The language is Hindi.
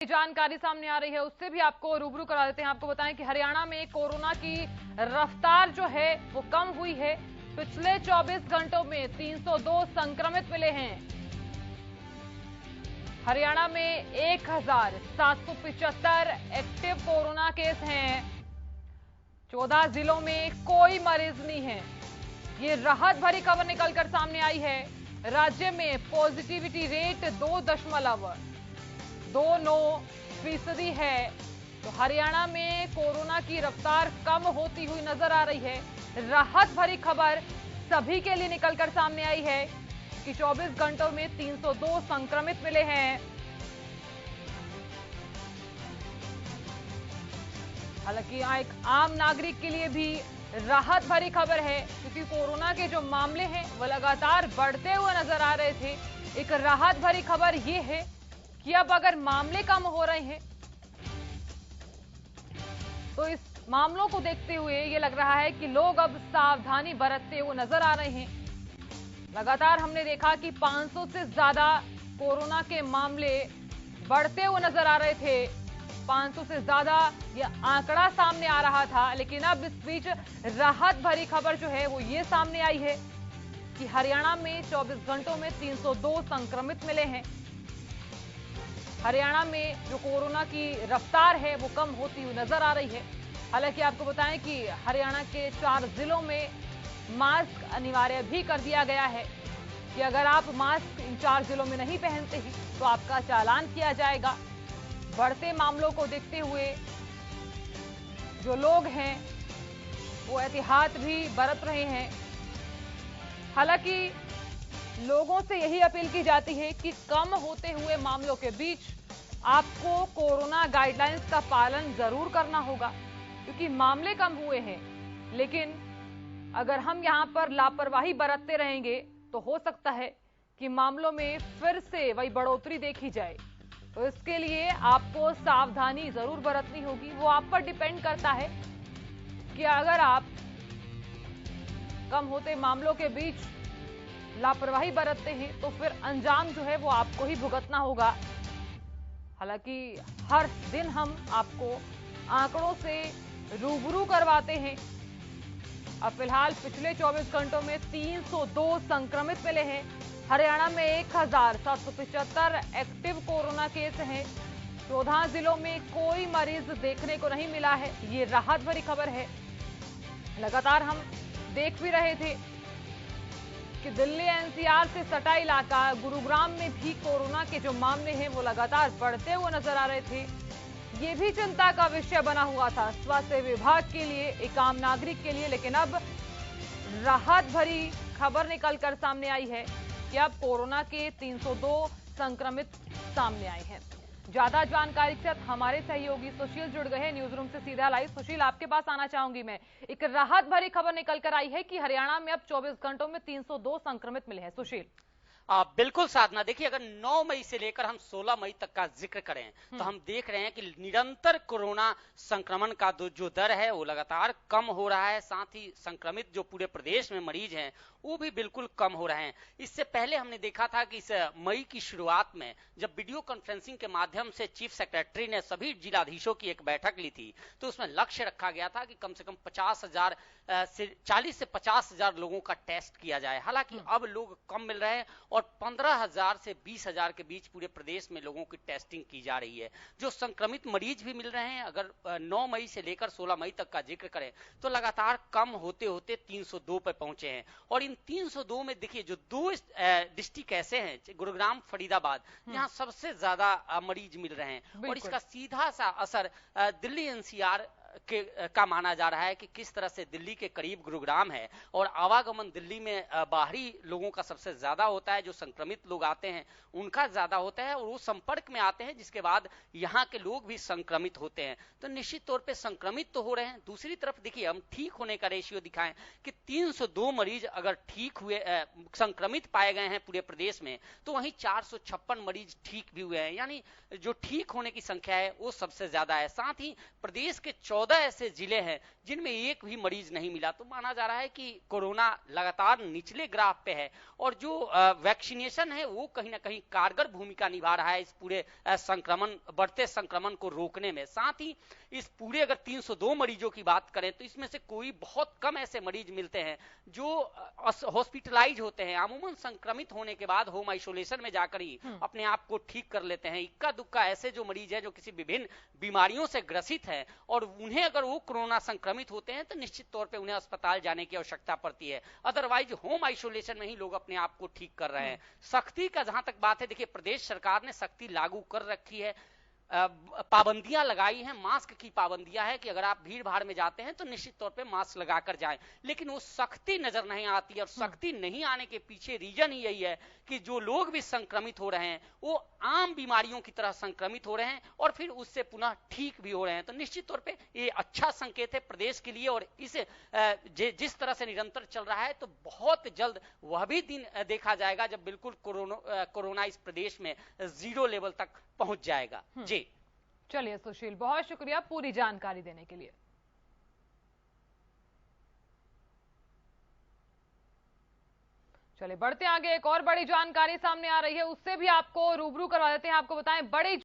जानकारी सामने आ रही है उससे भी आपको रूबरू करा देते हैं। आपको बताएं कि हरियाणा में कोरोना की रफ्तार जो है वो कम हुई है। पिछले 24 घंटों में 302 संक्रमित मिले हैं। हरियाणा में 1775 एक्टिव कोरोना केस हैं। 14 जिलों में कोई मरीज नहीं है। ये राहत भरी खबर निकलकर सामने आई है। राज्य में पॉजिटिविटी रेट 2.29% है। तो हरियाणा में कोरोना की रफ्तार कम होती हुई नजर आ रही है। राहत भरी खबर सभी के लिए निकलकर सामने आई है कि 24 घंटों में 302 संक्रमित मिले हैं। हालांकि एक आम नागरिक के लिए भी राहत भरी खबर है, क्योंकि कोरोना के जो मामले हैं वो लगातार बढ़ते हुए नजर आ रहे थे। एक राहत भरी खबर ये है कि अब अगर मामले कम हो रहे हैं तो इस मामलों को देखते हुए ये लग रहा है कि लोग अब सावधानी बरतते हुए नजर आ रहे हैं। लगातार हमने देखा कि 500 से ज्यादा कोरोना के मामले बढ़ते हुए नजर आ रहे थे। 500 से ज्यादा यह आंकड़ा सामने आ रहा था, लेकिन अब इस बीच राहत भरी खबर जो है वो ये सामने आई है कि हरियाणा में 24 घंटों में 302 संक्रमित मिले हैं। हरियाणा में जो कोरोना की रफ्तार है वो कम होती हुई नजर आ रही है। हालांकि आपको बताएं कि हरियाणा के 4 जिलों में मास्क अनिवार्य भी कर दिया गया है कि अगर आप मास्क इन 4 जिलों में नहीं पहनते ही तो आपका चालान किया जाएगा। बढ़ते मामलों को देखते हुए जो लोग हैं वो एहतियात भी बरत रहे हैं। हालांकि लोगों से यही अपील की जाती है कि कम होते हुए मामलों के बीच आपको कोरोना गाइडलाइंस का पालन जरूर करना होगा, क्योंकि मामले कम हुए हैं। लेकिन अगर हम यहां पर लापरवाही बरतते रहेंगे तो हो सकता है कि मामलों में फिर से वही बढ़ोतरी देखी जाए। तो इसके लिए आपको सावधानी जरूर बरतनी होगी। वो आप पर डिपेंड करता है कि अगर आप कम होते मामलों के बीच लापरवाही बरतते हैं तो फिर अंजाम जो है वो आपको ही भुगतना होगा। हालांकि हर दिन हम आपको आंकड़ों से रूबरू करवाते हैं। अब फिलहाल पिछले 24 घंटों में 302 संक्रमित मिले हैं। हरियाणा में 1775 एक्टिव कोरोना केस हैं। 14 जिलों में कोई मरीज देखने को नहीं मिला है। ये राहत भरी खबर है। लगातार हम देख भी रहे थे कि दिल्ली एनसीआर से सटा इलाका गुरुग्राम में भी कोरोना के जो मामले हैं वो लगातार बढ़ते हुए नजर आ रहे थे। ये भी चिंता का विषय बना हुआ था स्वास्थ्य विभाग के लिए, एक आम नागरिक के लिए। लेकिन अब राहत भरी खबर निकलकर सामने आई है कि अब कोरोना के 302 संक्रमित सामने आए हैं। ज्यादा जानकारी के साथ हमारे सहयोगी सुशील जुड़ गए हैं न्यूज रूम से सीधा लाइव। सुशील, आपके पास आना चाहूंगी मैं। एक राहत भरी खबर निकलकर आई है कि हरियाणा में अब 24 घंटों में 302 संक्रमित मिले हैं। सुशील। बिल्कुल साधना, देखिए अगर 9 मई से लेकर हम 16 मई तक का जिक्र करें तो हम देख रहे हैं कि निरंतर कोरोना संक्रमण का जो दर है वो लगातार कम हो रहा है। साथ ही संक्रमित जो पूरे प्रदेश में मरीज हैं वो भी बिल्कुल कम हो रहे हैं। इससे पहले हमने देखा था कि इस मई की शुरुआत में जब वीडियो कॉन्फ्रेंसिंग के माध्यम से चीफ सेक्रेटरी ने सभी जिलाधीशों की एक बैठक ली थी तो उसमें लक्ष्य रखा गया था कि कम से कम 50,000 से 40 से 50,000 लोगों का टेस्ट किया जाए। हालांकि अब लोग कम मिल रहे हैं और 15,000 से 20,000 के बीच पूरे प्रदेश में लोगों की टेस्टिंग की जा रही है। जो संक्रमित मरीज भी मिल रहे हैं, अगर 9 मई से लेकर 16 मई तक का जिक्र करें तो लगातार कम होते होते 302 पे पहुंचे हैं। और इन 302 में देखिए जो 2 डिस्ट्रिक्ट ऐसे हैं, गुरुग्राम, फरीदाबाद, यहाँ सबसे ज्यादा मरीज मिल रहे हैं। और इसका सीधा सा असर दिल्ली एनसीआर का माना जा रहा है कि किस तरह से दिल्ली के करीब गुरुग्राम है और आवागमन दिल्ली में बाहरी लोगों का सबसे ज्यादा होता है। जो संक्रमित लोग आते हैं उनका ज्यादा होता है और वो संपर्क में आते हैं, जिसके बाद यहाँ के लोग भी संक्रमित होते हैं। तो निश्चित तौर पे संक्रमित तो हो रहे हैं। दूसरी तरफ देखिए हम ठीक होने का रेशियो दिखाएं कि 302 मरीज अगर ठीक हुए, संक्रमित पाए गए हैं पूरे प्रदेश में, तो वहीं 456 मरीज ठीक भी हुए हैं। यानी जो ठीक होने की संख्या है वो सबसे ज्यादा है। साथ ही प्रदेश के 14 14 ऐसे जिले हैं जिनमें एक भी मरीज नहीं मिला। तो माना जा रहा है कि कोरोना लगातार निचले ग्राफ पे है और जो वैक्सीनेशन है वो कहीं ना कहीं कारगर भूमिका निभा रहा है इस पूरे संक्रमण, बढ़ते संक्रमण को रोकने में। साथ ही इस पूरे अगर 302 मरीजों की बात करें तो इसमें से कोई बहुत कम ऐसे मरीज मिलते हैं जो हॉस्पिटलाइज होते हैं। अमूमन संक्रमित होने के बाद होम आइसोलेशन में जाकर ही अपने आप को ठीक कर लेते हैं। इक्का दुक्का ऐसे जो मरीज है जो किसी विभिन्न बीमारियों से ग्रसित है और उन्हें अगर वो कोरोना संक्रमित होते हैं तो निश्चित तौर पे उन्हें अस्पताल जाने की आवश्यकता पड़ती है। अदरवाइज होम आइसोलेशन में ही लोग अपने आप को ठीक कर रहे हैं। सख्ती का जहां तक बात है, देखिए प्रदेश सरकार ने सख्ती लागू कर रखी है, पाबंदियां लगाई हैं, मास्क की पाबंदियां है कि अगर आप भीड़ भाड़ में जाते हैं तो निश्चित तौर पे मास्क लगाकर जाएं। लेकिन वो सख्ती नजर नहीं आती और सख्ती नहीं आने के पीछे रीजन ही यही है कि जो लोग भी संक्रमित हो रहे हैं वो आम बीमारियों की तरह संक्रमित हो रहे हैं और फिर उससे पुनः ठीक भी हो रहे हैं। तो निश्चित तौर पे ये अच्छा संकेत है प्रदेश के लिए और इस जिस तरह से निरंतर चल रहा है तो बहुत जल्द वह भी दिन देखा जाएगा जब बिल्कुल कोरोना इस प्रदेश में 0 लेवल तक पहुंच जाएगा। जी चलिए सुशील, बहुत शुक्रिया पूरी जानकारी देने के लिए। चलिए बढ़ते आगे, एक और बड़ी जानकारी सामने आ रही है, उससे भी आपको रूबरू करवा देते हैं। आपको बताएं, बड़ी